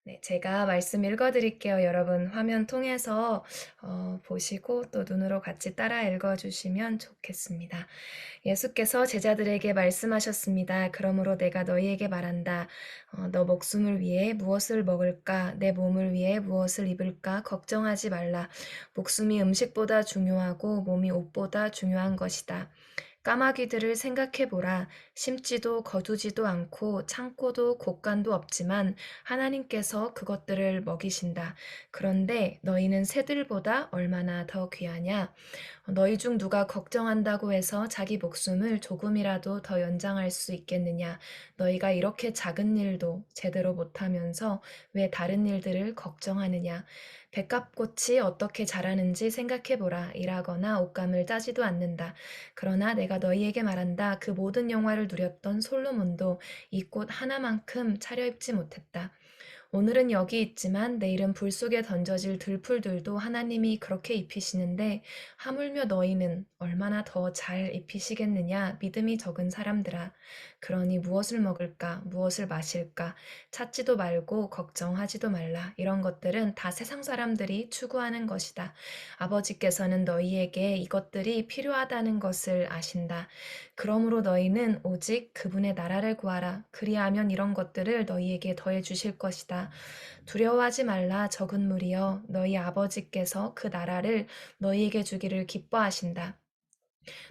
네, 제가 말씀 읽어드릴게요. 여러분 화면 통해서 보시고 또 눈으로 같이 따라 읽어주시면 좋겠습니다. 예수께서 제자들에게 말씀하셨습니다. 그러므로 내가 너희에게 말한다. 너 목숨을 위해 무엇을 먹을까? 내 몸을 위해 무엇을 입을까? 걱정하지 말라. 목숨이 음식보다 중요하고 몸이 옷보다 중요한 것이다. 까마귀들을 생각해보라. 심지도 거두지도 않고 창고도 곳간도 없지만 하나님께서 그것들을 먹이신다. 그런데 너희는 새들보다 얼마나 더 귀하냐? 너희 중 누가 걱정한다고 해서 자기 목숨을 조금이라도 더 연장할 수 있겠느냐? 너희가 이렇게 작은 일도 제대로 못하면서 왜 다른 일들을 걱정하느냐? 백합꽃이 어떻게 자라는지 생각해보라. 일하거나 옷감을 짜지도 않는다. 그러나 내가 너희에게 말한다. 그 모든 영화를 누렸던 솔로몬도 이 꽃 하나만큼 차려입지 못했다. 오늘은 여기 있지만 내일은 불 속에 던져질 들풀들도 하나님이 그렇게 입히시는데 하물며 너희는 얼마나 더 잘 입히시겠느냐 믿음이 적은 사람들아. 그러니 무엇을 먹을까 무엇을 마실까 찾지도 말고 걱정하지도 말라. 이런 것들은 다 세상 사람들이 추구하는 것이다. 아버지께서는 너희에게 이것들이 필요하다는 것을 아신다. 그러므로 너희는 오직 그분의 나라를 구하라. 그리하면 이런 것들을 너희에게 더해 주실 것이다. 두려워하지 말라 적은 무리여. 너희 아버지께서 그 나라를 너희에게 주기를 기뻐하신다.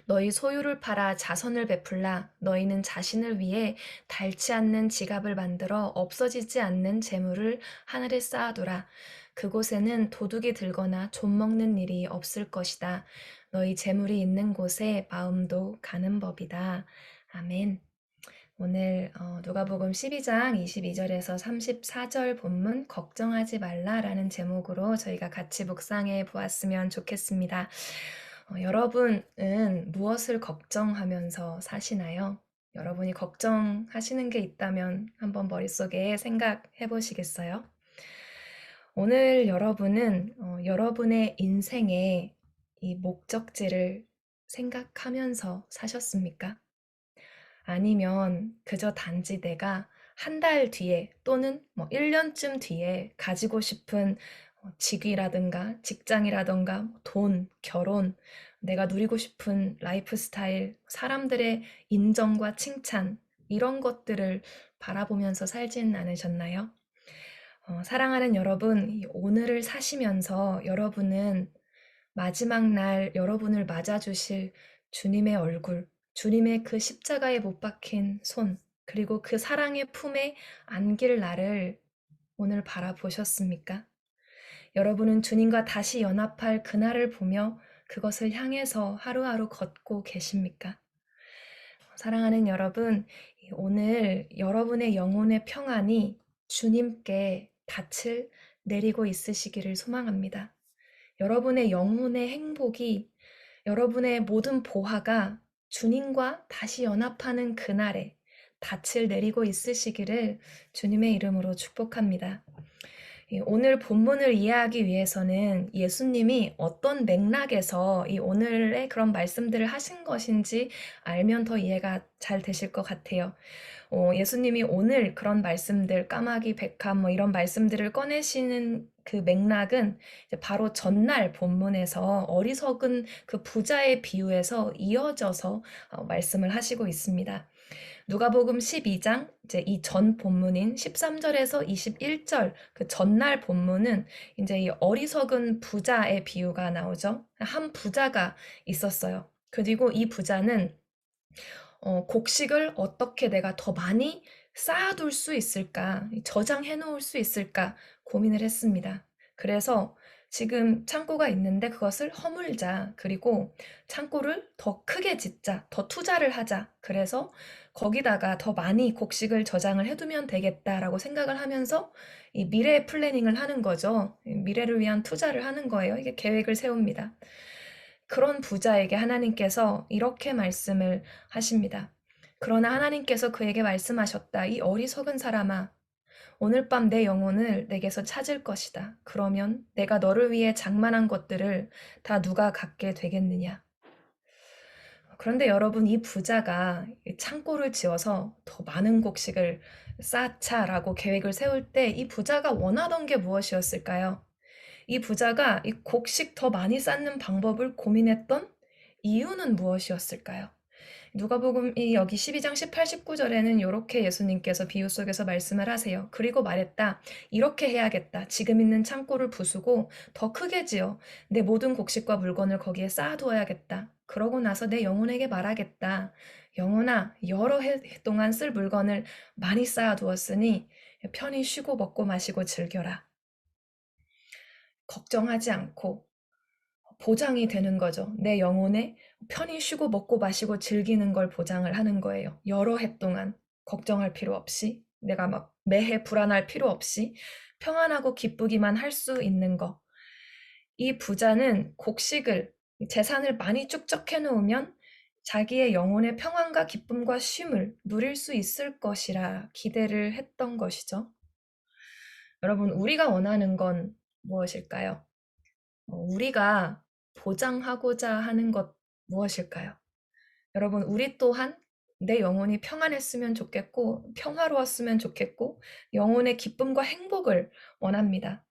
너희 소유를 팔아 자선을 베풀라. 너희는 자신을 위해 닳지 않는 지갑을 만들어 없어지지 않는 재물을 하늘에 쌓아두라. 그곳에는 도둑이 들거나 좀먹는 일이 없을 것이다. 너희 재물이 있는 곳에 마음도 가는 법이다. 아멘. 오늘 누가복음 12장 22절에서 34절 본문 걱정하지 말라라는 제목으로 저희가 같이 묵상해 보았으면 좋겠습니다. 여러분은 무엇을 걱정하면서 사시나요? 여러분이 걱정하시는 게 있다면 한번 머릿속에 생각해 보시겠어요? 오늘 여러분은 여러분의 인생의 이 목적지를 생각하면서 사셨습니까? 아니면 그저 단지 내가 한 달 뒤에 또는 뭐 1년쯤 뒤에 가지고 싶은 직위라든가 직장이라든가 돈, 결혼, 내가 누리고 싶은 라이프 스타일, 사람들의 인정과 칭찬, 이런 것들을 바라보면서 살진 않으셨나요? 사랑하는 여러분, 이 오늘을 사시면서 여러분은 마지막 날 여러분을 맞아주실 주님의 얼굴, 주님의 그 십자가에 못 박힌 손, 그리고 그 사랑의 품에 안길 날을 오늘 바라보셨습니까? 여러분은 주님과 다시 연합할 그날을 보며 그것을 향해서 하루하루 걷고 계십니까? 사랑하는 여러분, 오늘 여러분의 영혼의 평안이 주님께 닻을 내리고 있으시기를 소망합니다. 여러분의 영혼의 행복이, 여러분의 모든 보화가 주님과 다시 연합하는 그날에 닻을 내리고 있으시기를 주님의 이름으로 축복합니다. 오늘 본문을 이해하기 위해서는 예수님이 어떤 맥락에서 이 오늘의 그런 말씀들을 하신 것인지 알면 더 이해가 잘 되실 것 같아요. 예수님이 오늘 그런 말씀들, 까마귀, 백합 뭐 이런 말씀들을 꺼내시는 그 맥락은 이제 바로 전날 본문에서 어리석은 그 부자의 비유에서 이어져서 말씀을 하시고 있습니다. 누가복음 12장 이제 이 전 본문인 13절에서 21절 그 전날 본문은 이제 이 어리석은 부자의 비유가 나오죠. 한 부자가 있었어요. 그리고 이 부자는 곡식을 어떻게 내가 더 많이 쌓아둘 수 있을까, 저장해 놓을 수 있을까 고민을 했습니다. 그래서 지금 창고가 있는데 그것을 허물자, 그리고 창고를 더 크게 짓자, 더 투자를 하자. 그래서 거기다가 더 많이 곡식을 저장을 해두면 되겠다라고 생각을 하면서 이 미래 플래닝을 하는 거죠. 미래를 위한 투자를 하는 거예요. 이게 계획을 세웁니다. 그런 부자에게 하나님께서 이렇게 말씀을 하십니다. 그러나 하나님께서 그에게 말씀하셨다. 이 어리석은 사람아, 오늘 밤 내 영혼을 내게서 찾을 것이다. 그러면 내가 너를 위해 장만한 것들을 다 누가 갖게 되겠느냐? 그런데 여러분, 이 부자가 이 창고를 지어서 더 많은 곡식을 쌓자라고 계획을 세울 때 이 부자가 원하던 게 무엇이었을까요? 이 부자가 이 곡식 더 많이 쌓는 방법을 고민했던 이유는 무엇이었을까요? 누가복음이 여기 12장 18, 19절에는 이렇게 예수님께서 비유 속에서 말씀을 하세요. 그리고 말했다. 이렇게 해야겠다. 지금 있는 창고를 부수고 더 크게 지어 내 모든 곡식과 물건을 거기에 쌓아두어야겠다. 그러고 나서 내 영혼에게 말하겠다. 영혼아, 여러 해 동안 쓸 물건을 많이 쌓아두었으니 편히 쉬고 먹고 마시고 즐겨라. 걱정하지 않고 보장이 되는 거죠. 내 영혼에 편히 쉬고 먹고 마시고 즐기는 걸 보장을 하는 거예요. 여러 해 동안 걱정할 필요 없이, 내가 막 매해 불안할 필요 없이 평안하고 기쁘기만 할 수 있는 거. 이 부자는 곡식을, 재산을 많이 축적해 놓으면 자기의 영혼의 평안과 기쁨과 쉼을 누릴 수 있을 것이라 기대를 했던 것이죠. 여러분, 우리가 원하는 건 무엇일까요? 우리가 보장하고자 하는 것 무엇일까요? 여러분, 우리 또한 내 영혼이 평안했으면 좋겠고, 평화로웠으면 좋겠고, 영혼의 기쁨과 행복을 원합니다.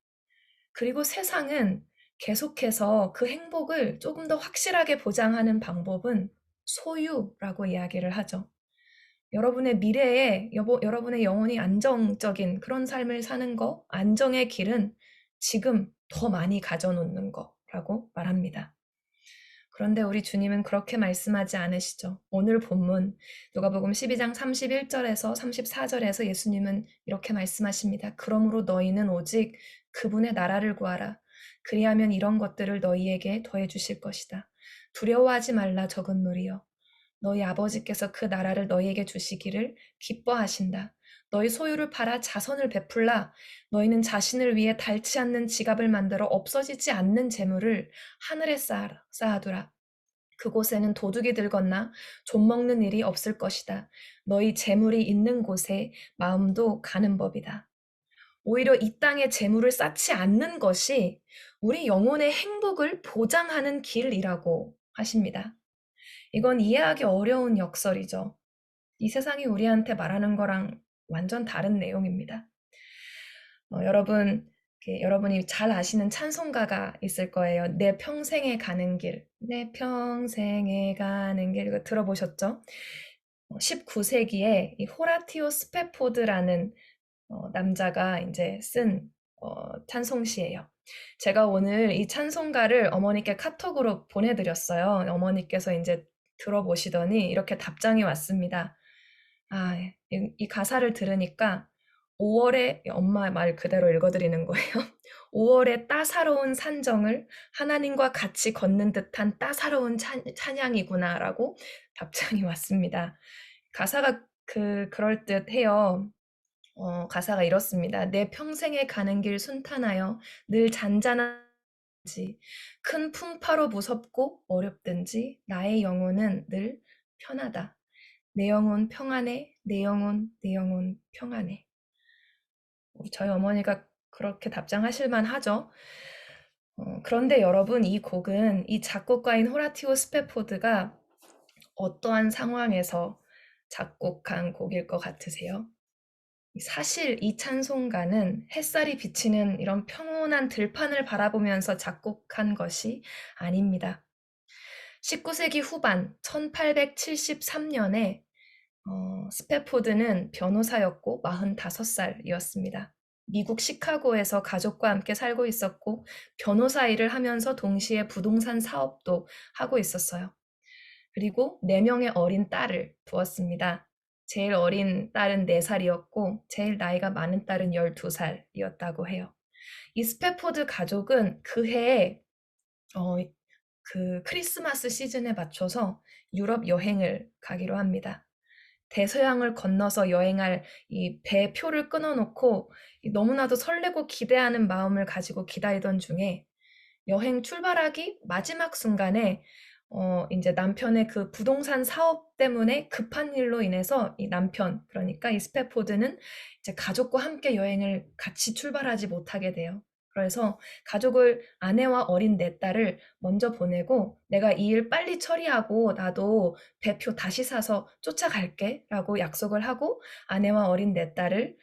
그리고 세상은 계속해서 그 행복을 조금 더 확실하게 보장하는 방법은 소유라고 이야기를 하죠. 여러분의 미래에 여러분의 영혼이 안정적인 그런 삶을 사는 거, 안정의 길은 지금 더 많이 가져놓는 거라고 말합니다. 그런데 우리 주님은 그렇게 말씀하지 않으시죠. 오늘 본문 누가복음 12장 31절에서 34절에서 예수님은 이렇게 말씀하십니다. 그러므로 너희는 오직 그분의 나라를 구하라. 그리하면 이런 것들을 너희에게 더해 주실 것이다. 두려워하지 말라 적은 무리여. 너희 아버지께서 그 나라를 너희에게 주시기를 기뻐하신다. 너희 소유를 팔아 자선을 베풀라. 너희는 자신을 위해 닳지 않는 지갑을 만들어 없어지지 않는 재물을 하늘에 쌓아두라. 그곳에는 도둑이 들거나 좀먹는 일이 없을 것이다. 너희 재물이 있는 곳에 마음도 가는 법이다. 오히려 이 땅에 재물을 쌓지 않는 것이 우리 영혼의 행복을 보장하는 길이라고 하십니다. 이건 이해하기 어려운 역설이죠. 이 세상이 우리한테 말하는 거랑 완전 다른 내용입니다. 여러분이 잘 아시는 찬송가가 있을 거예요. 내 평생에 가는 길, 내 평생에 가는 길, 이거 들어보셨죠? 19세기에 이 호라티오 스페포드라는 남자가 이제 쓴 찬송시예요. 제가 오늘 이 찬송가를 어머니께 카톡으로 보내드렸어요. 어머니께서 이제 들어보시더니 이렇게 답장이 왔습니다. 아, 이 가사를 들으니까 5월에 엄마 말 그대로 읽어드리는 거예요. 5월의 따사로운 산정을 하나님과 같이 걷는 듯한 따사로운 찬양이구나라고 답장이 왔습니다. 가사가 그럴듯해요. 가사가 이렇습니다. 내 평생에 가는 길 순탄하여 늘 잔잔한지 큰 풍파로 무섭고 어렵든지 나의 영혼은 늘 편하다. 내 영혼 평안해. 내 영혼, 내 영혼 평안해. 저희 어머니가 그렇게 답장하실 만하죠. 그런데 여러분, 이 곡은 이 작곡가인 호라티오 스페포드가 어떠한 상황에서 작곡한 곡일 것 같으세요? 사실 이 찬송가는 햇살이 비치는 이런 평온한 들판을 바라보면서 작곡한 것이 아닙니다. 19세기 후반 1873년에 스페포드는 변호사였고 45살이었습니다. 미국 시카고에서 가족과 함께 살고 있었고 변호사 일을 하면서 동시에 부동산 사업도 하고 있었어요. 그리고 4명의 어린 딸을 두었습니다. 제일 어린 딸은 4살이었고 제일 나이가 많은 딸은 12살이었다고 해요. 이 스페포드 가족은 그 해에 그 크리스마스 시즌에 맞춰서 유럽 여행을 가기로 합니다. 대서양을 건너서 여행할 이 배 표를 끊어놓고 너무나도 설레고 기대하는 마음을 가지고 기다리던 중에 여행 출발하기 마지막 순간에 이제 남편의 그 부동산 사업 때문에 급한 일로 인해서 이 남편, 그러니까 이 스페포드는 이제 가족과 함께 여행을 같이 출발하지 못하게 돼요. 그래서 가족을 아내와 어린 내 딸을 먼저 보내고 내가 이 일 빨리 처리하고 나도 배표 다시 사서 쫓아갈게 라고 약속을 하고 아내와 어린 내 딸을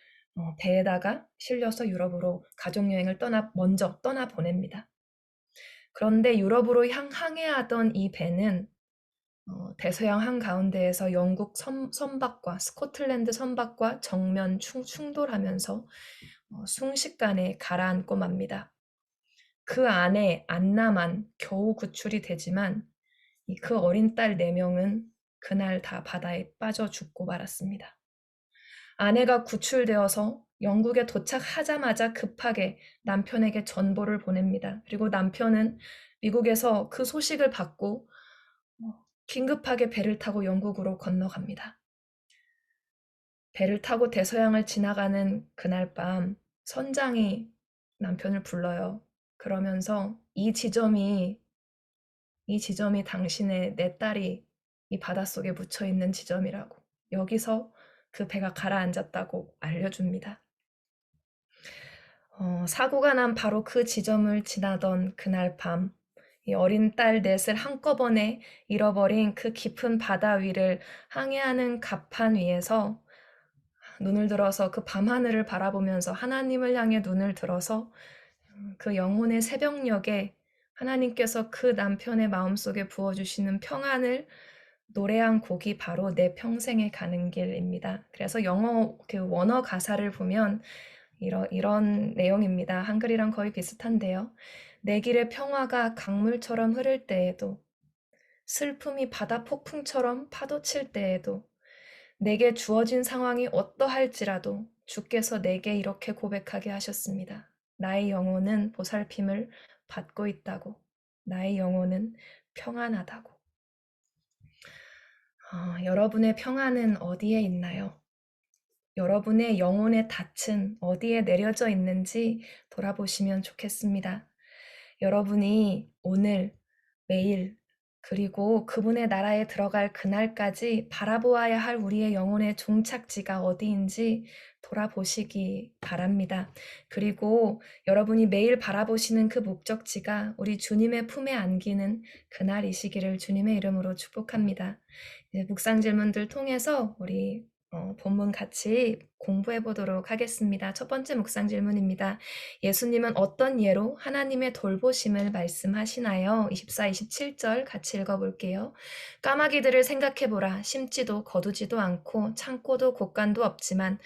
배에다가 실려서 유럽으로 가족여행을 먼저 떠나 보냅니다. 그런데 유럽으로 항해하던 이 배는 대서양 한가운데에서 영국 선박과 스코틀랜드 선박과 정면 충돌하면서 순식간에 가라앉고 맙니다. 그 안에 안나만 겨우 구출이 되지만 그 어린 딸 4명은 그날 다 바다에 빠져 죽고 말았습니다. 아내가 구출되어서 영국에 도착하자마자 급하게 남편에게 전보를 보냅니다. 그리고 남편은 미국에서 그 소식을 받고 긴급하게 배를 타고 영국으로 건너갑니다. 배를 타고 대서양을 지나가는 그날 밤 선장이 남편을 불러요. 그러면서 이 지점이 당신의 내 딸이 이 바닷속에 묻혀 있는 지점이라고. 여기서 그 배가 가라앉았다고 알려줍니다. 사고가 난 바로 그 지점을 지나던 그날 밤, 이 어린 딸 넷을 한꺼번에 잃어버린 그 깊은 바다 위를 항해하는 갑판 위에서 눈을 들어서 그 밤하늘을 바라보면서 하나님을 향해 눈을 들어서 그 영혼의 새벽녘에 하나님께서 그 남편의 마음속에 부어주시는 평안을 노래한 곡이 바로 내 평생에 가는 길입니다. 그래서 영어 그 원어 가사를 보면 이런 내용입니다. 한글이랑 거의 비슷한데요. 내 길의 평화가 강물처럼 흐를 때에도, 슬픔이 바다 폭풍처럼 파도칠 때에도, 내게 주어진 상황이 어떠할지라도 주께서 내게 이렇게 고백하게 하셨습니다. 나의 영혼은 보살핌을 받고 있다고. 나의 영혼은 평안하다고. 여러분의 평안은 어디에 있나요? 여러분의 영혼의 닻은 어디에 내려져 있는지 돌아보시면 좋겠습니다. 여러분이 오늘, 매일, 그리고 그분의 나라에 들어갈 그날까지 바라보아야 할 우리의 영혼의 종착지가 어디인지 돌아보시기 바랍니다. 그리고 여러분이 매일 바라보시는 그 목적지가 우리 주님의 품에 안기는 그날이시기를 주님의 이름으로 축복합니다. 이제 묵상 질문들 통해서 우리 본문 같이 공부해 보도록 하겠습니다. 첫 번째 묵상 질문입니다. 예수님은 어떤 예로 하나님의 돌보심을 말씀하시나요? 24, 27절 같이 읽어볼게요. 까마귀들을 생각해보라. 심지도 거두지도 않고 창고도 곳간도 없지만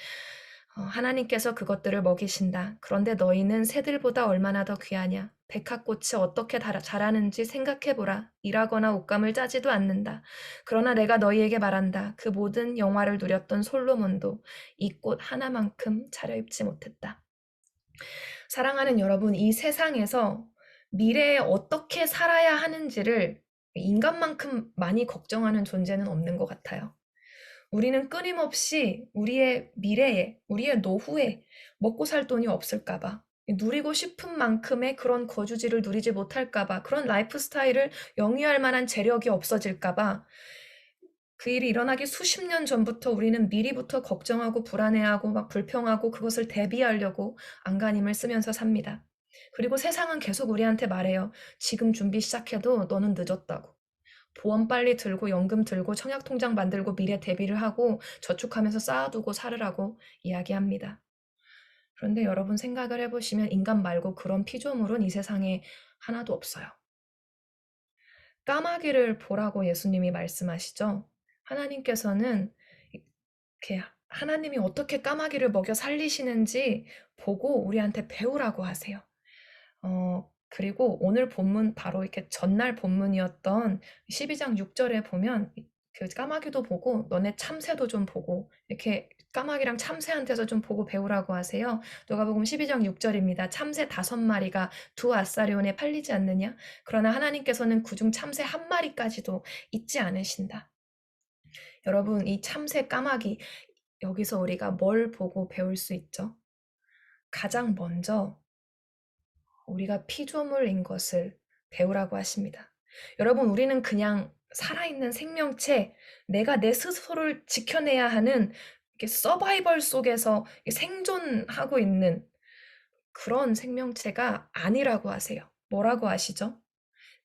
하나님께서 그것들을 먹이신다. 그런데 너희는 새들보다 얼마나 더 귀하냐? 백합꽃이 어떻게 자라는지 생각해보라. 일하거나 옷감을 짜지도 않는다. 그러나 내가 너희에게 말한다. 그 모든 영화를 누렸던 솔로몬도 이 꽃 하나만큼 차려입지 못했다. 사랑하는 여러분, 이 세상에서 미래에 어떻게 살아야 하는지를 인간만큼 많이 걱정하는 존재는 없는 것 같아요. 우리는 끊임없이 우리의 미래에, 우리의 노후에 먹고 살 돈이 없을까봐, 누리고 싶은 만큼의 그런 거주지를 누리지 못할까봐, 그런 라이프 스타일을 영위할 만한 재력이 없어질까봐, 그 일이 일어나기 수십 년 전부터 우리는 미리부터 걱정하고 불안해하고 막 불평하고 그것을 대비하려고 안간힘을 쓰면서 삽니다. 그리고 세상은 계속 우리한테 말해요. 지금 준비 시작해도 너는 늦었다고. 보험 빨리 들고 연금 들고 청약통장 만들고 미래 대비를 하고 저축하면서 쌓아두고 살으라고 이야기합니다. 그런데 여러분 생각을 해보시면 인간 말고 그런 피조물은 이 세상에 하나도 없어요. 까마귀를 보라고 예수님이 말씀하시죠. 하나님께서는 이렇게 하나님이 어떻게 까마귀를 먹여 살리시는지 보고 우리한테 배우라고 하세요. 그리고 오늘 본문 바로 이렇게 전날 본문이었던 12장 6절에 보면 그 까마귀도 보고 너네 참새도 좀 보고 이렇게 까마귀랑 참새한테서 좀 보고 배우라고 하세요. 누가복음 12장 6절입니다. 참새 5마리가 2아사리온에 팔리지 않느냐? 그러나 하나님께서는 그중 참새 1마리까지도 잊지 않으신다. 여러분, 이 참새 까마귀 여기서 우리가 뭘 보고 배울 수 있죠? 가장 먼저 우리가 피조물인 것을 배우라고 하십니다. 여러분, 우리는 그냥 살아있는 생명체, 내가 내 스스로를 지켜내야 하는 서바이벌 속에서 생존하고 있는 그런 생명체가 아니라고 하세요. 뭐라고 하시죠?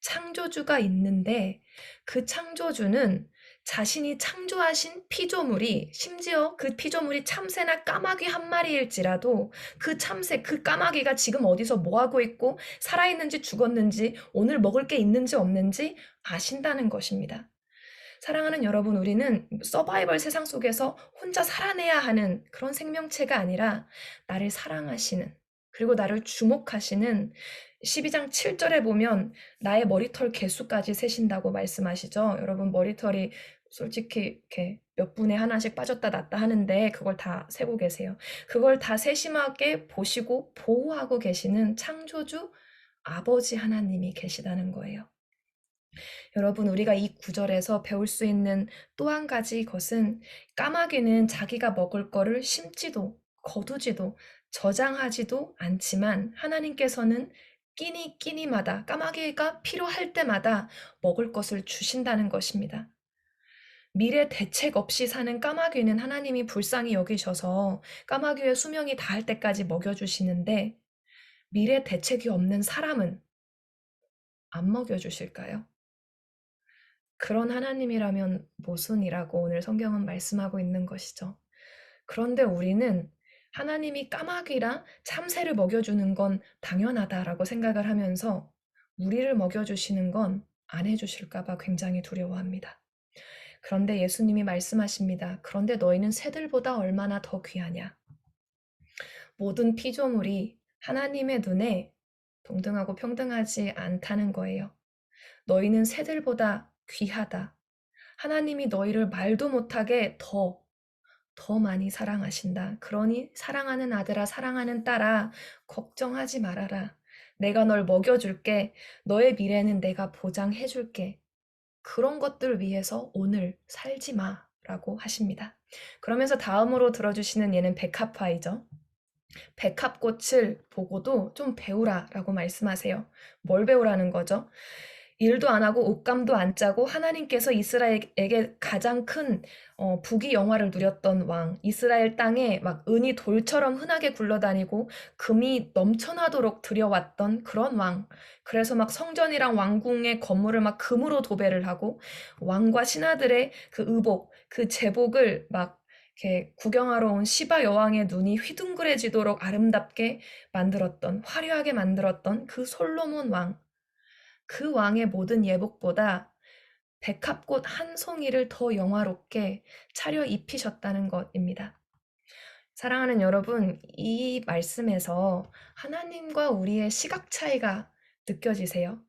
창조주가 있는데 그 창조주는 자신이 창조하신 피조물이 심지어 그 피조물이 참새나 까마귀 한 마리일지라도 그 참새, 그 까마귀가 지금 어디서 뭐 하고 있고 살아있는지 죽었는지 오늘 먹을 게 있는지 없는지 아신다는 것입니다. 사랑하는 여러분, 우리는 서바이벌 세상 속에서 혼자 살아내야 하는 그런 생명체가 아니라 나를 사랑하시는, 그리고 나를 주목하시는 12장 7절에 보면 나의 머리털 개수까지 세신다고 말씀하시죠. 여러분, 머리털이 솔직히 이렇게 몇 분에 하나씩 빠졌다 났다 하는데 그걸 다 세고 계세요. 그걸 다 세심하게 보시고 보호하고 계시는 창조주 아버지 하나님이 계시다는 거예요. 여러분, 우리가 이 구절에서 배울 수 있는 또 한 가지 것은 까마귀는 자기가 먹을 거를 심지도 거두지도 저장하지도 않지만 하나님께서는 끼니마다 까마귀가 필요할 때마다 먹을 것을 주신다는 것입니다. 미래 대책 없이 사는 까마귀는 하나님이 불쌍히 여기셔서 까마귀의 수명이 다할 때까지 먹여주시는데 미래 대책이 없는 사람은 안 먹여주실까요? 그런 하나님이라면 모순이라고 오늘 성경은 말씀하고 있는 것이죠. 그런데 우리는 하나님이 까마귀랑 참새를 먹여주는 건 당연하다라고 생각을 하면서 우리를 먹여주시는 건 안 해주실까 봐 굉장히 두려워합니다. 그런데 예수님이 말씀하십니다. 그런데 너희는 새들보다 얼마나 더 귀하냐. 모든 피조물이 하나님의 눈에 동등하고 평등하지 않다는 거예요. 너희는 새들보다 귀하다. 하나님이 너희를 말도 못하게 더 많이 사랑하신다. 그러니 사랑하는 아들아, 사랑하는 딸아, 걱정하지 말아라. 내가 널 먹여줄게. 너의 미래는 내가 보장해줄게. 그런 것들 위해서 오늘 살지 마. 라고 하십니다. 그러면서 다음으로 들어주시는 얘는 백합화이죠. 백합꽃을 보고도 좀 배우라라고 말씀하세요. 뭘 배우라는 거죠? 일도 안 하고 옷감도 안 짜고 하나님께서 이스라엘에게 가장 큰 부귀 영화를 누렸던 왕, 이스라엘 땅에 막 은이 돌처럼 흔하게 굴러다니고 금이 넘쳐나도록 들여왔던 그런 왕. 그래서 막 성전이랑 왕궁의 건물을 막 금으로 도배를 하고 왕과 신하들의 그 의복, 그 제복을 막 이렇게 구경하러 온 시바 여왕의 눈이 휘둥그레지도록 아름답게 만들었던, 화려하게 만들었던 그 솔로몬 왕. 그 왕의 모든 예복보다 백합꽃 한 송이를 더 영화롭게 차려 입히셨다는 것입니다. 사랑하는 여러분, 이 말씀에서 하나님과 우리의 시각 차이가 느껴지세요?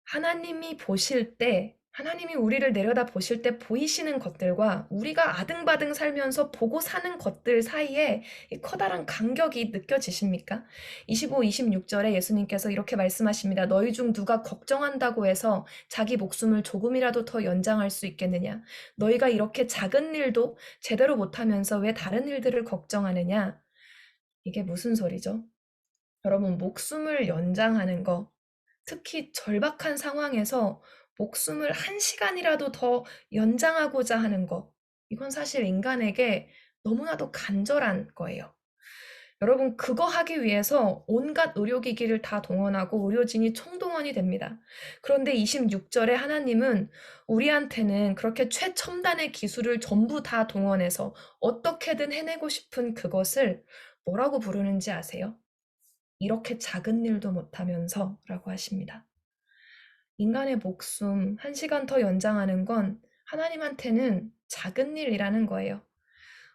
하나님이 보실 때, 하나님이 우리를 내려다 보실 때 보이시는 것들과 우리가 아등바등 살면서 보고 사는 것들 사이에 이 커다란 간격이 느껴지십니까? 25, 26절에 예수님께서 이렇게 말씀하십니다. 너희 중 누가 걱정한다고 해서 자기 목숨을 조금이라도 더 연장할 수 있겠느냐? 너희가 이렇게 작은 일도 제대로 못하면서 왜 다른 일들을 걱정하느냐? 이게 무슨 소리죠? 여러분, 목숨을 연장하는 거, 특히 절박한 상황에서 목숨을 1시간이라도 더 연장하고자 하는 것, 이건 사실 인간에게 너무나도 간절한 거예요. 여러분, 그거 하기 위해서 온갖 의료기기를 다 동원하고 의료진이 총동원이 됩니다. 그런데 26절에 하나님은 우리한테는 그렇게 최첨단의 기술을 전부 다 동원해서 어떻게든 해내고 싶은 그것을 뭐라고 부르는지 아세요? 이렇게 작은 일도 못하면서 라고 하십니다. 인간의 목숨 1시간 더 연장하는 건 하나님한테는 작은 일이라는 거예요.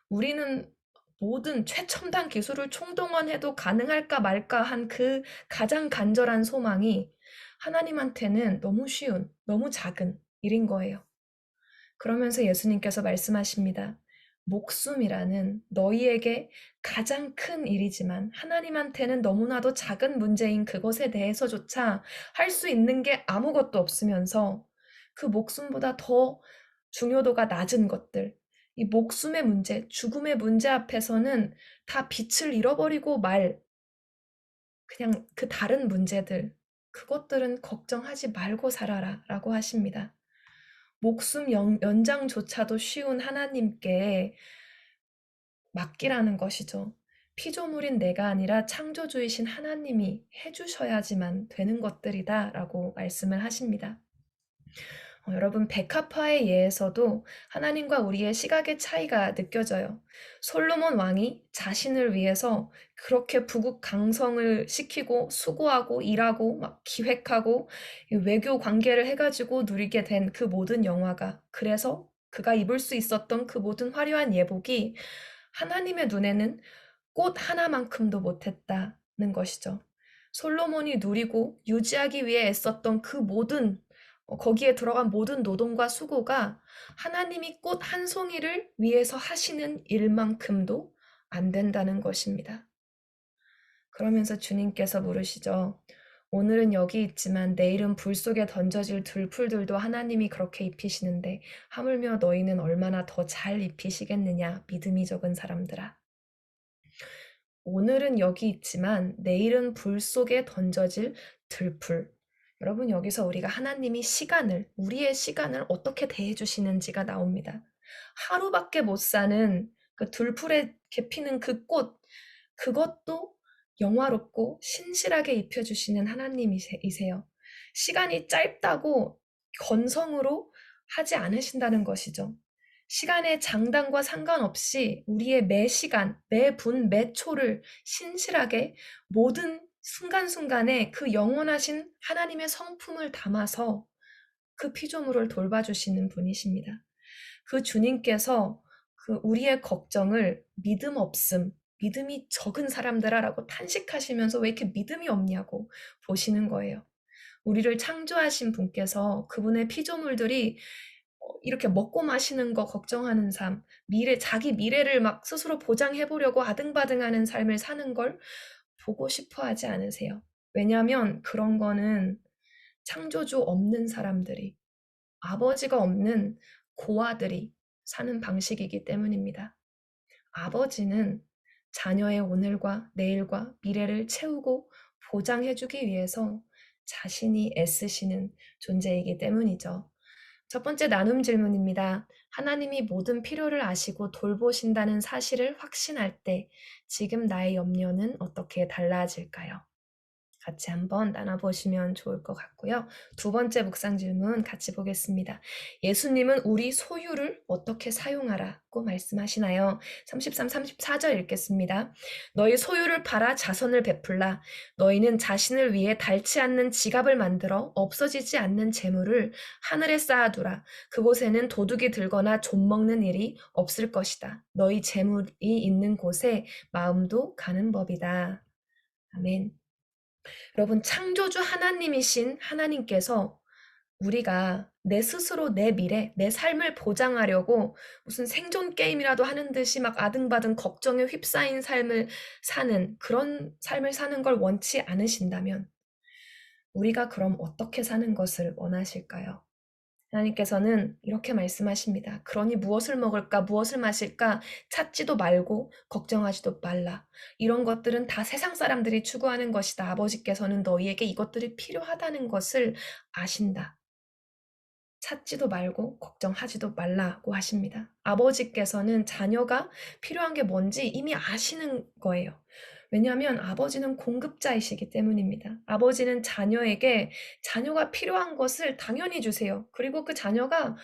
우리는 모든 최첨단 기술을 총동원해도 가능할까 말까 한 그 가장 간절한 소망이 하나님한테는 너무 쉬운, 너무 작은 일인 거예요. 그러면서 예수님께서 말씀하십니다. 목숨이라는 너희에게 가장 큰 일이지만 하나님한테는 너무나도 작은 문제인 그것에 대해서조차 할 수 있는 게 아무것도 없으면서 그 목숨보다 더 중요도가 낮은 것들, 이 목숨의 문제, 죽음의 문제 앞에서는 다 빛을 잃어버리고 그냥 그 다른 문제들, 그것들은 걱정하지 말고 살아라 라고 하십니다. 목숨 연장조차도 쉬운 하나님께 맡기라는 것이죠. 피조물인 내가 아니라 창조주이신 하나님이 해주셔야지만 되는 것들이다라고 말씀을 하십니다. 여러분, 백합화의 예에서도 하나님과 우리의 시각의 차이가 느껴져요. 솔로몬 왕이 자신을 위해서 그렇게 부국강성을 시키고 수고하고 일하고 막 기획하고 외교 관계를 해가지고 누리게 된 그 모든 영화가, 그래서 그가 입을 수 있었던 그 모든 화려한 예복이 하나님의 눈에는 꽃 하나만큼도 못했다는 것이죠. 솔로몬이 누리고 유지하기 위해 애썼던 그 모든 거기에 들어간 모든 노동과 수고가 하나님이 꽃 한 송이를 위해서 하시는 일만큼도 안 된다는 것입니다. 그러면서 주님께서 물으시죠. 오늘은 여기 있지만 내일은 불 속에 던져질 들풀들도 하나님이 그렇게 입히시는데 하물며 너희는 얼마나 더 잘 입히시겠느냐, 믿음이 적은 사람들아. 오늘은 여기 있지만 내일은 불 속에 던져질 들풀. 여러분, 여기서 우리가 하나님이 우리의 시간을 어떻게 대해 주시는지가 나옵니다. 하루밖에 못 사는 그 들풀에 피는 그 꽃, 그것도 영화롭고 신실하게 입혀주시는 하나님이세요. 시간이 짧다고 건성으로 하지 않으신다는 것이죠. 시간의 장단과 상관없이 우리의 매 시간, 매 분, 매 초를 신실하게 모든 순간순간에 그 영원하신 하나님의 성품을 담아서 그 피조물을 돌봐주시는 분이십니다. 그 주님께서 그 우리의 걱정을 믿음 없음, 믿음이 적은 사람들아라고 탄식하시면서 왜 이렇게 믿음이 없냐고 보시는 거예요. 우리를 창조하신 분께서 그분의 피조물들이 이렇게 먹고 마시는 거 걱정하는 삶, 자기 미래를 막 스스로 보장해 보려고 아등바등하는 삶을 사는 걸 보고 싶어 하지 않으세요. 왜냐하면 그런 거는 창조주 없는 사람들이, 아버지가 없는 고아들이 사는 방식이기 때문입니다. 아버지는 자녀의 오늘과 내일과 미래를 채우고 보장해주기 위해서 자신이 애쓰시는 존재이기 때문이죠. 첫 번째 나눔 질문입니다. 하나님이 모든 필요를 아시고 돌보신다는 사실을 확신할 때 지금 나의 염려는 어떻게 달라질까요? 같이 한번 나눠보시면 좋을 것 같고요. 두 번째 묵상 질문 같이 보겠습니다. 예수님은 우리 소유를 어떻게 사용하라고 말씀하시나요? 33, 34절 읽겠습니다. 너희 소유를 팔아 자선을 베풀라. 너희는 자신을 위해 닳지 않는 지갑을 만들어 없어지지 않는 재물을 하늘에 쌓아두라. 그곳에는 도둑이 들거나 좀먹는 일이 없을 것이다. 너희 재물이 있는 곳에 마음도 가는 법이다. 아멘. 여러분, 창조주 하나님이신 하나님께서 우리가 내 스스로 내 미래, 내 삶을 보장하려고 무슨 생존 게임이라도 하는 듯이 막 아등바등 걱정에 휩싸인 삶을 사는, 그런 삶을 사는 걸 원치 않으신다면 우리가 그럼 어떻게 사는 것을 원하실까요? 하나님께서는 이렇게 말씀하십니다. 그러니 무엇을 먹을까, 무엇을 마실까 찾지도 말고 걱정하지도 말라. 이런 것들은 다 세상 사람들이 추구하는 것이다. 아버지께서는 너희에게 이것들이 필요하다는 것을 아신다. 찾지도 말고 걱정하지도 말라고 하십니다. 아버지께서는 자녀가 필요한 게 뭔지 이미 아시는 거예요. 왜냐하면 아버지는 공급자이시기 때문입니다. 아버지는 자녀에게 자녀가 필요한 것을 당연히 주세요. 그리고 그 자녀가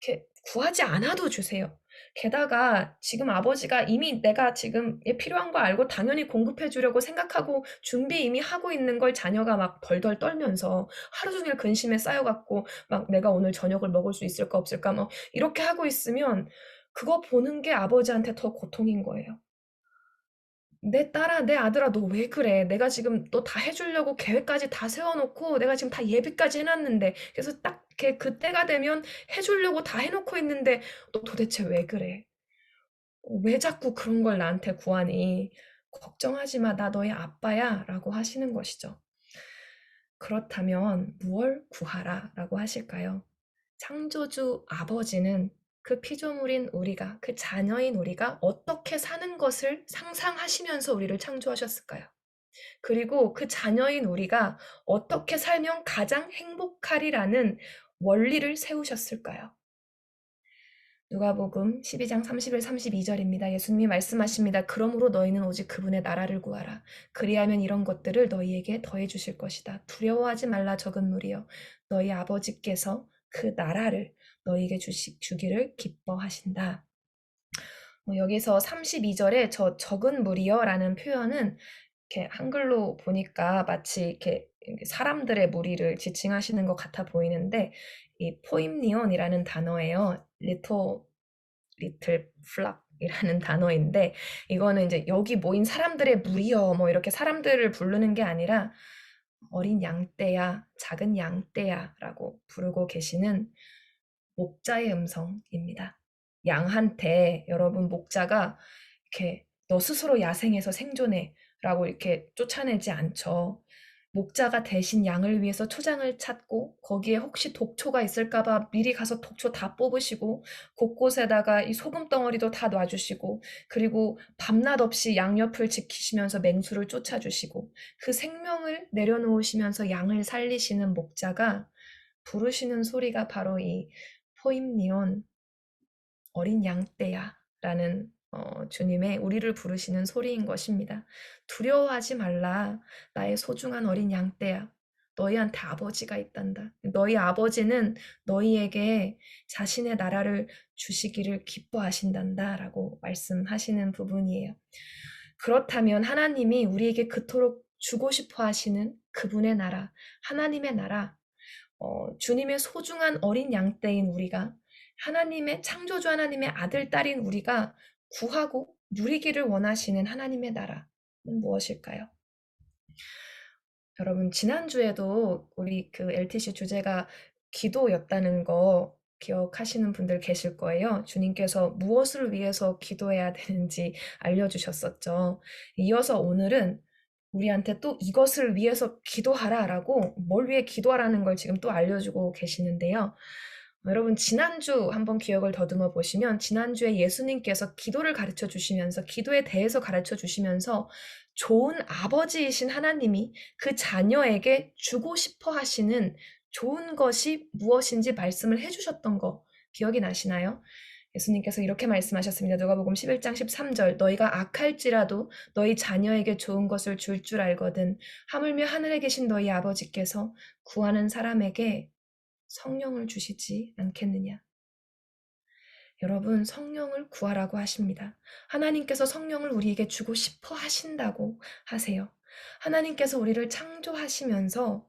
이렇게 구하지 않아도 주세요. 게다가 지금 아버지가 이미 내가 지금 필요한 거 알고 당연히 공급해 주려고 생각하고 준비 이미 하고 있는 걸 자녀가 막 덜덜 떨면서 하루 종일 근심에 쌓여갖고 막 내가 오늘 저녁을 먹을 수 있을까 없을까 뭐 이렇게 하고 있으면 그거 보는 게 아버지한테 더 고통인 거예요. 내 딸아, 내 아들아, 너 왜 그래? 내가 지금 너 다 해주려고 계획까지 다 세워놓고 내가 지금 다 예비까지 해놨는데 그래서 딱 이렇게 그때가 되면 해주려고 다 해놓고 있는데 너 도대체 왜 그래? 왜 자꾸 그런 걸 나한테 구하니? 걱정하지 마, 나 너의 아빠야 라고 하시는 것이죠. 그렇다면 무얼 구하라 라고 하실까요? 창조주 아버지는 그 피조물인 우리가, 그 자녀인 우리가 어떻게 사는 것을 상상하시면서 우리를 창조하셨을까요? 그리고 그 자녀인 우리가 어떻게 살면 가장 행복하리라는 원리를 세우셨을까요? 누가복음 12장 30일 32절입니다. 예수님이 말씀하십니다. 그러므로 너희는 오직 그분의 나라를 구하라. 그리하면 이런 것들을 너희에게 더해 주실 것이다. 두려워하지 말라 적은 무리여. 너희 아버지께서 그 나라를 너희에게 주기를 기뻐하신다. 여기서 32절에 저 적은 무리여라는 표현은 이렇게 한글로 보니까 마치 이렇게 사람들의 무리를 지칭하시는 것 같아 보이는데 이 포임니온이라는 단어예요. 리틀 플락이라는 단어인데 이거는 이제 여기 모인 사람들의 무리여 뭐 이렇게 사람들을 부르는 게 아니라 어린 양떼야, 작은 양떼야라고 부르고 계시는 목자의 음성입니다. 양한테 여러분 목자가 이렇게 너 스스로 야생에서 생존해라고 이렇게 쫓아내지 않죠. 목자가 대신 양을 위해서 초장을 찾고 거기에 혹시 독초가 있을까 봐 미리 가서 독초 다 뽑으시고 곳곳에다가 이 소금 덩어리도 다 놔주시고 그리고 밤낮 없이 양옆을 지키시면서 맹수를 쫓아주시고 그 생명을 내려놓으시면서 양을 살리시는 목자가 부르시는 소리가 바로 이 포임니온 어린 양떼야 라는 주님의 우리를 부르시는 소리인 것입니다. 두려워하지 말라. 나의 소중한 어린 양떼야. 너희한테 아버지가 있단다. 너희 아버지는 너희에게 자신의 나라를 주시기를 기뻐하신단다 라고 말씀하시는 부분이에요. 그렇다면 하나님이 우리에게 그토록 주고 싶어 하시는 그분의 나라, 하나님의 나라, 주님의 소중한 어린 양떼인 우리가 하나님의 창조주 하나님의 아들, 딸인 우리가 구하고 누리기를 원하시는 하나님의 나라는 무엇일까요? 여러분, 지난주에도 우리 그 LTC 주제가 기도였다는 거 기억하시는 분들 계실 거예요. 주님께서 무엇을 위해서 기도해야 되는지 알려주셨었죠. 이어서 오늘은 우리한테 또 이것을 위해서 기도하라라고 뭘 위해 기도하라는 걸 지금 또 알려주고 계시는데요. 여러분 지난주 한번 기억을 더듬어 보시면 지난주에 예수님께서 기도를 가르쳐 주시면서 기도에 대해서 가르쳐 주시면서 좋은 아버지이신 하나님이 그 자녀에게 주고 싶어 하시는 좋은 것이 무엇인지 말씀을 해주셨던 거 기억이 나시나요? 예수님께서 이렇게 말씀하셨습니다. 누가복음 11장 13절 너희가 악할지라도 너희 자녀에게 좋은 것을 줄 알거든 하물며 하늘에 계신 너희 아버지께서 구하는 사람에게 성령을 주시지 않겠느냐. 여러분, 성령을 구하라고 하십니다. 하나님께서 성령을 우리에게 주고 싶어 하신다고 하세요. 하나님께서 우리를 창조하시면서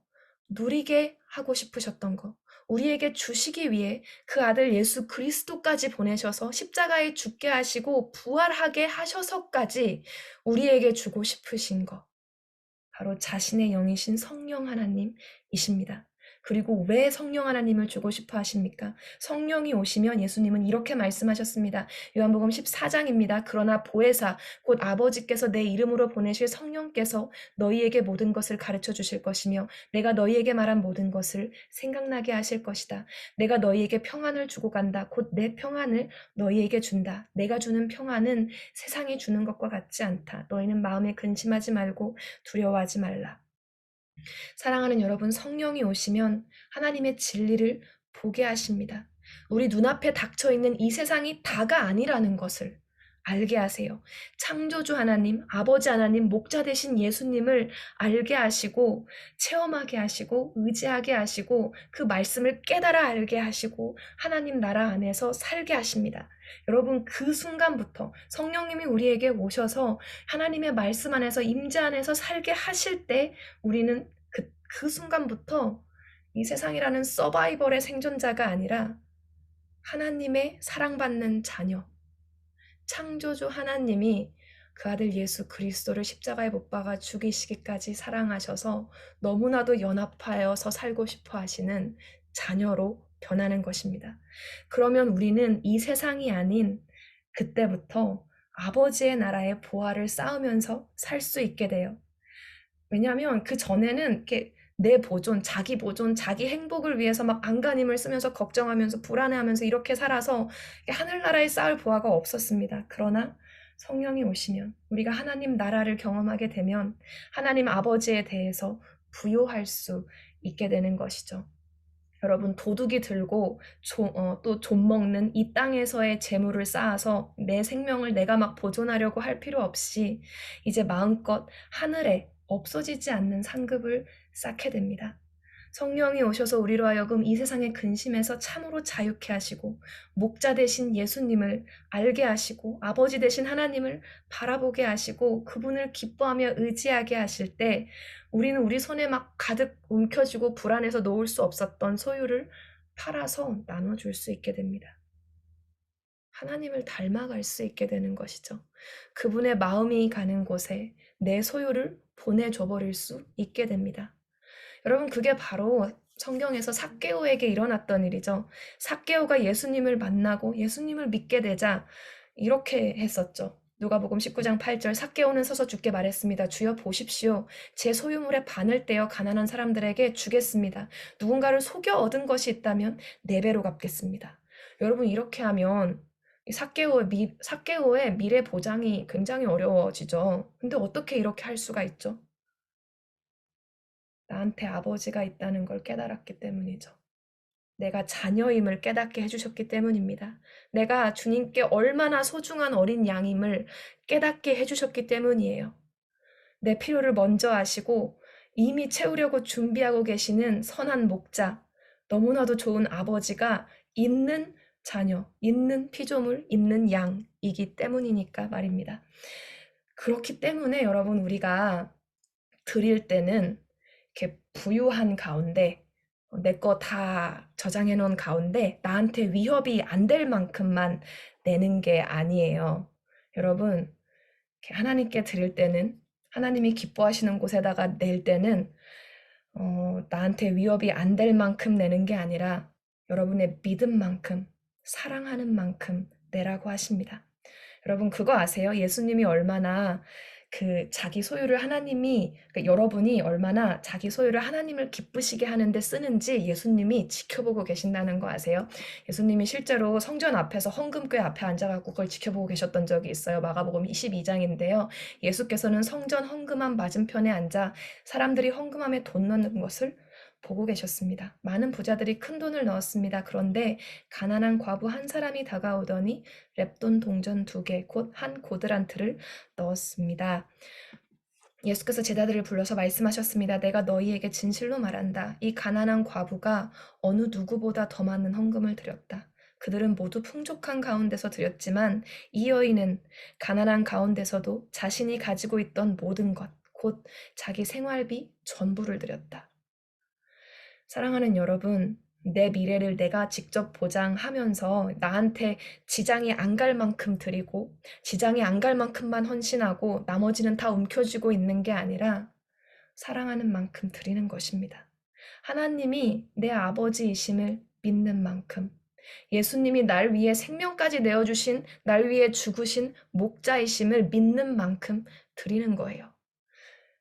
누리게 하고 싶으셨던 것, 우리에게 주시기 위해 그 아들 예수 그리스도까지 보내셔서 십자가에 죽게 하시고 부활하게 하셔서까지 우리에게 주고 싶으신 것, 바로 자신의 영이신 성령 하나님이십니다. 그리고 왜 성령 하나님을 주고 싶어 하십니까? 성령이 오시면 예수님은 이렇게 말씀하셨습니다. 요한복음 14장입니다. 그러나 보혜사 곧 아버지께서 내 이름으로 보내실 성령께서 너희에게 모든 것을 가르쳐 주실 것이며 내가 너희에게 말한 모든 것을 생각나게 하실 것이다. 내가 너희에게 평안을 주고 간다. 곧 내 평안을 너희에게 준다. 내가 주는 평안은 세상이 주는 것과 같지 않다. 너희는 마음에 근심하지 말고 두려워하지 말라. 사랑하는 여러분, 성령이 오시면 하나님의 진리를 보게 하십니다. 우리 눈앞에 닥쳐 있는 이 세상이 다가 아니라는 것을 알게 하세요. 창조주 하나님, 아버지 하나님, 목자 되신 예수님을 알게 하시고, 체험하게 하시고, 의지하게 하시고, 그 말씀을 깨달아 알게 하시고, 하나님 나라 안에서 살게 하십니다. 여러분, 그 순간부터 성령님이 우리에게 오셔서 하나님의 말씀 안에서 임재 안에서 살게 하실 때 우리는 그 순간부터 이 세상이라는 서바이벌의 생존자가 아니라 하나님의 사랑받는 자녀, 창조주 하나님이 그 아들 예수 그리스도를 십자가에 못 박아 죽이시기까지 사랑하셔서 너무나도 연합하여서 살고 싶어 하시는 자녀로 변하는 것입니다. 그러면 우리는 이 세상이 아닌 그때부터 아버지의 나라의 보화를 쌓으면서 살 수 있게 돼요. 왜냐하면 그 전에는 이렇게 내 보존, 자기 행복을 위해서 막 안간힘을 쓰면서 걱정하면서 불안해하면서 이렇게 살아서 하늘나라에 쌓을 보화가 없었습니다. 그러나 성령이 오시면 우리가 하나님 나라를 경험하게 되면 하나님 아버지에 대해서 부요할 수 있게 되는 것이죠. 여러분 도둑이 들고 또 좀 먹는 이 땅에서의 재물을 쌓아서 내 생명을 내가 막 보존하려고 할 필요 없이 이제 마음껏 하늘에 없어지지 않는 상급을 쌓게 됩니다. 성령이 오셔서 우리로 하여금 이 세상의 근심에서 참으로 자유케 하시고 목자 되신 예수님을 알게 하시고 아버지 되신 하나님을 바라보게 하시고 그분을 기뻐하며 의지하게 하실 때 우리는 우리 손에 막 가득 움켜쥐고 불안해서 놓을 수 없었던 소유를 팔아서 나눠줄 수 있게 됩니다. 하나님을 닮아갈 수 있게 되는 것이죠. 그분의 마음이 가는 곳에 내 소유를 보내줘 버릴 수 있게 됩니다. 여러분 그게 바로 성경에서 삭개오에게 일어났던 일이죠. 삭개오가 예수님을 만나고 예수님을 믿게 되자 이렇게 했었죠. 누가복음 19장 8절 삭개오는 서서 주께 말했습니다. 주여 보십시오. 제 소유물의 반을 떼어 가난한 사람들에게 주겠습니다. 누군가를 속여 얻은 것이 있다면 4배로 갚겠습니다. 여러분 이렇게 하면 삭개오의 미래 보장이 굉장히 어려워지죠. 근데 어떻게 이렇게 할 수가 있죠? 나한테 아버지가 있다는 걸 깨달았기 때문이죠. 내가 자녀임을 깨닫게 해주셨기 때문입니다. 내가 주님께 얼마나 소중한 어린 양임을 깨닫게 해주셨기 때문이에요. 내 필요를 먼저 아시고 이미 채우려고 준비하고 계시는 선한 목자, 너무나도 좋은 아버지가 있는 자녀, 있는 피조물, 있는 양이기 때문이니까 말입니다. 그렇기 때문에 여러분 우리가 드릴 때는 이렇게 부유한 가운데 내 거 다 저장해 놓은 가운데 나한테 위협이 안 될 만큼만 내는 게 아니에요. 여러분, 이렇게 하나님께 드릴 때는 하나님이 기뻐하시는 곳에다가 낼 때는 나한테 위협이 안 될 만큼 내는 게 아니라 여러분의 믿음만큼, 사랑하는 만큼 내라고 하십니다. 여러분 그거 아세요? 예수님이 얼마나 자기 소유를 여러분이 얼마나 자기 소유를 하나님을 기쁘시게 하는데 쓰는지 예수님이 지켜보고 계신다는 거 아세요? 예수님이 실제로 성전 앞에서 헌금궤 앞에 앉아갖고 그걸 지켜보고 계셨던 적이 있어요. 마가복음 22장인데요. 예수께서는 성전 헌금함 맞은편에 앉아 사람들이 헌금함에 돈 넣는 것을 보고 계셨습니다. 많은 부자들이 큰 돈을 넣었습니다. 그런데 가난한 과부 한 사람이 다가오더니 랩돈 동전 2개, 곧 한 고드란트를 넣었습니다. 예수께서 제자들을 불러서 말씀하셨습니다. 내가 너희에게 진실로 말한다. 이 가난한 과부가 어느 누구보다 더 많은 헌금을 드렸다. 그들은 모두 풍족한 가운데서 드렸지만 이 여인은 가난한 가운데서도 자신이 가지고 있던 모든 것, 곧 자기 생활비 전부를 드렸다. 사랑하는 여러분, 내 미래를 내가 직접 보장하면서 나한테 지장이 안 갈 만큼 드리고 지장이 안 갈 만큼만 헌신하고 나머지는 다 움켜쥐고 있는 게 아니라 사랑하는 만큼 드리는 것입니다. 하나님이 내 아버지이심을 믿는 만큼 예수님이 날 위해 생명까지 내어주신 날 위해 죽으신 목자이심을 믿는 만큼 드리는 거예요.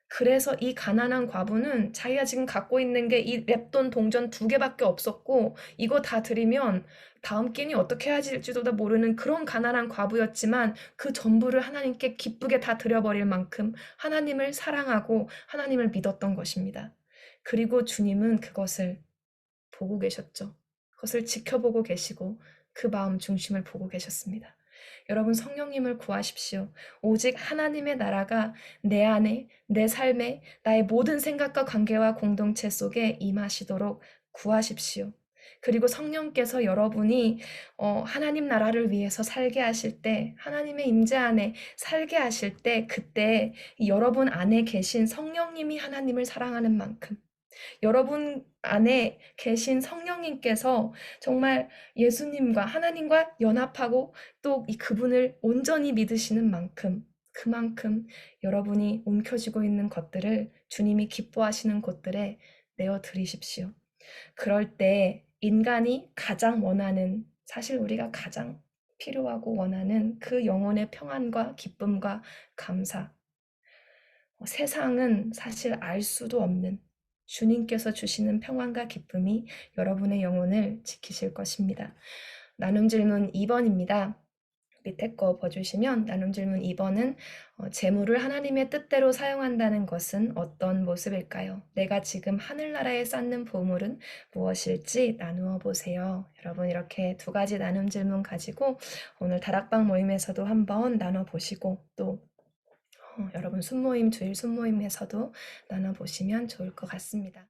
그래서 이 가난한 과부는 자기가 지금 갖고 있는 게 이 랩돈 동전 2개밖에 없었고 이거 다 드리면 다음 끼니 어떻게 해야 될지도 모르는 그런 가난한 과부였지만 그 전부를 하나님께 기쁘게 다 드려버릴 만큼 하나님을 사랑하고 하나님을 믿었던 것입니다. 그리고 주님은 그것을 보고 계셨죠. 그것을 지켜보고 계시고 그 마음 중심을 보고 계셨습니다. 여러분 성령님을 구하십시오. 오직 하나님의 나라가 내 안에, 내 삶에, 나의 모든 생각과 관계와 공동체 속에 임하시도록 구하십시오. 그리고 성령께서 여러분이 하나님 나라를 위해서 살게 하실 때, 하나님의 임재 안에 살게 하실 때, 그때 여러분 안에 계신 성령님이 하나님을 사랑하는 만큼 여러분 안에 계신 성령님께서 정말 예수님과 하나님과 연합하고 또 그분을 온전히 믿으시는 만큼 그만큼 여러분이 움켜쥐고 있는 것들을 주님이 기뻐하시는 곳들에 내어 드리십시오. 그럴 때 인간이 가장 원하는 사실 우리가 가장 필요하고 원하는 그 영혼의 평안과 기쁨과 감사 세상은 사실 알 수도 없는 주님께서 주시는 평안과 기쁨이 여러분의 영혼을 지키실 것입니다. 나눔 질문 2번입니다. 밑에 거 봐주시면 나눔 질문 2번은 재물을 하나님의 뜻대로 사용한다는 것은 어떤 모습일까요? 내가 지금 하늘나라에 쌓는 보물은 무엇일지 나누어 보세요. 여러분 이렇게 두 가지 나눔 질문 가지고 오늘 다락방 모임에서도 한번 나눠보시고 또 여러분 순모임, 주일 순모임에서도 나눠보시면 좋을 것 같습니다.